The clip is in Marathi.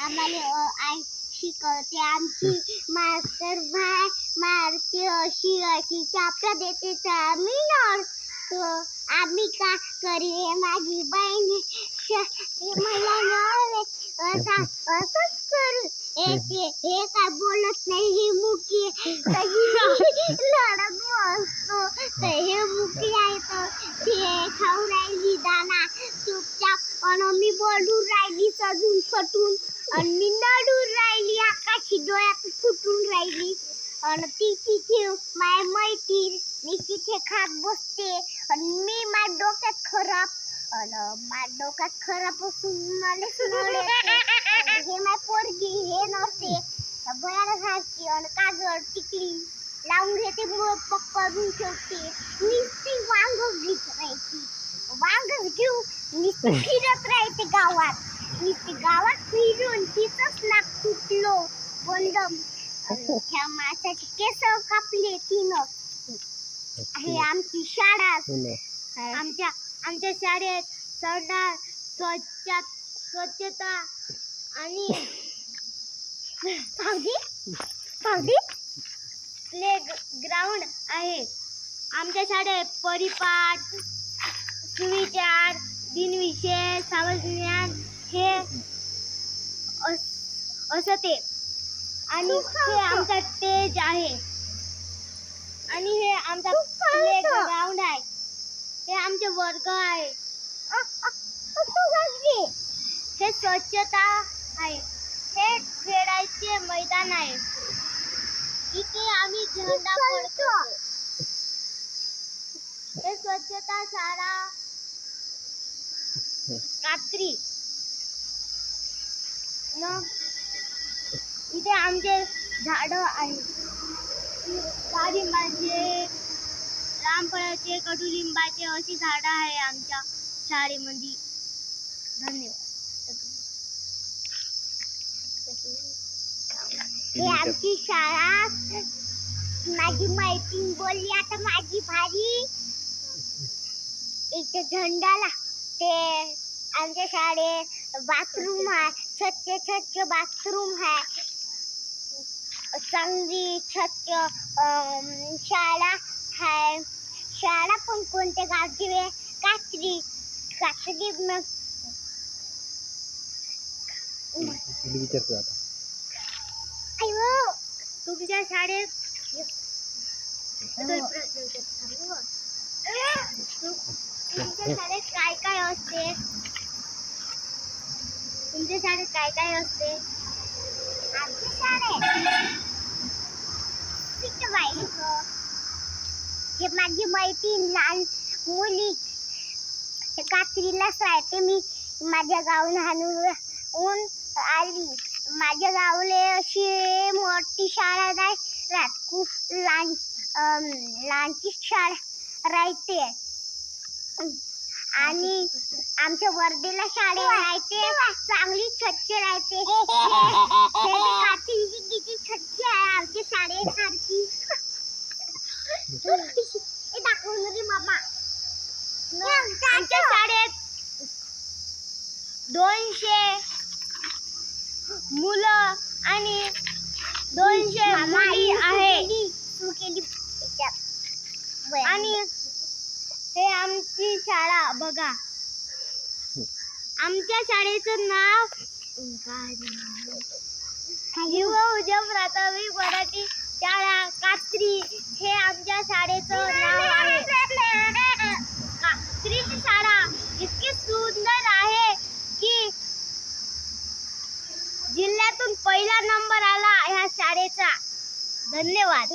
आम्हाला आई शिकवते आमची मास्तर मारते अशी अशी चापटा देते तर आम्ही नडतो. आम्ही का करी माझी बहीण मला असंच करू. हे काय बोलत नाही ही मुकी लढत बसतो. हे मुकी आहे तर ते खाऊ राहिली दाना चुपचाप आणि मी बोलून राहिली सजून फटून आणि मी नडून राहिली आकाशी डोळ्यात फुटून राहिली आणि ती तिथे माझ्या मैत्रीण मी तिथे खात बसते आणि मी माझ्या डोक्यात खराब असून मला हे माझी पोरगी हे नसते भयानक हसते आणि काजळ टिकली लावून घेते पकडून ठेवते नुसती वांग घेत राहायची वांग घेऊ नुसती फिरत राहते गावात फिरून तिथंच नाक फुटलो बंदम त्या माशाचे केस कापले तिनं. हे आमची शाळा आमच्या शाळेत सरदार स्वच्छता आणि प्ले ग्राउंड आहे. आमच्या शाळेत परिपाठ सुविचार दिनविशेष सामाजिक हे असते आणि हे आमचा स्टेज आहे आणि हे आमचा प्ले ग्राउंड आहे. हे आमचे वर्ग आहे. हे स्वच्छता आहे. हे खेळायचे मैदान आहे. इथे आम्ही झेंडा फडकवतो. हे स्वच्छता शाळा कात्री इथे आमचे झाड आहे. डाळिंबाचे रामफळाचे कडुलिंबाचे अशी झाडं आहे आमच्या शाळेमध्ये. धन्यवाद. हे आमची शाळा माझी मैत्रीण बोलली आता माझी भारी इथे झेंडा लागते. आमच्या शाळेत बाथरूम आहे स्वच्छ बाथरूम आहे चांगली स्वच्छ शाळा आहे. शाळा पण कोणत्या गावची वे कात्री विचारतो आता तुमच्या शाळेत तुमच्या शाळेत काय काय असते? तुमच्या शाळेत काय काय असते? आमच्या शाळेत हे माझी मैत्रीण लहान मुली कात्रीलाच राहते. मी माझ्या गावून हाणून आली. माझ्या गावले अशी मोठी शाळा नाही राहत. खूप लहानची शाळा राहते आणि आमच्या वर्धेला शाळा राहते चांगली स्वच्छ राहते. कात्री किती स्वच्छ आहे आमच्या शाळेसारखी. दाखवून रे मामा. आमच्या शाळेत 200 मुलं आणि 200 मुली आहे आणि हे आमची शाळा बघा. आमच्या शाळेचं नाव उजम प्राथमिक मराठी शाळा कात्री हे आमच्या शाळेचं नाव आहे. कात्रीची शाळा इतकी सुंदर आहे की जिल्ह्यातून पहिला नंबर आला ह्या शाळेचा. धन्यवाद.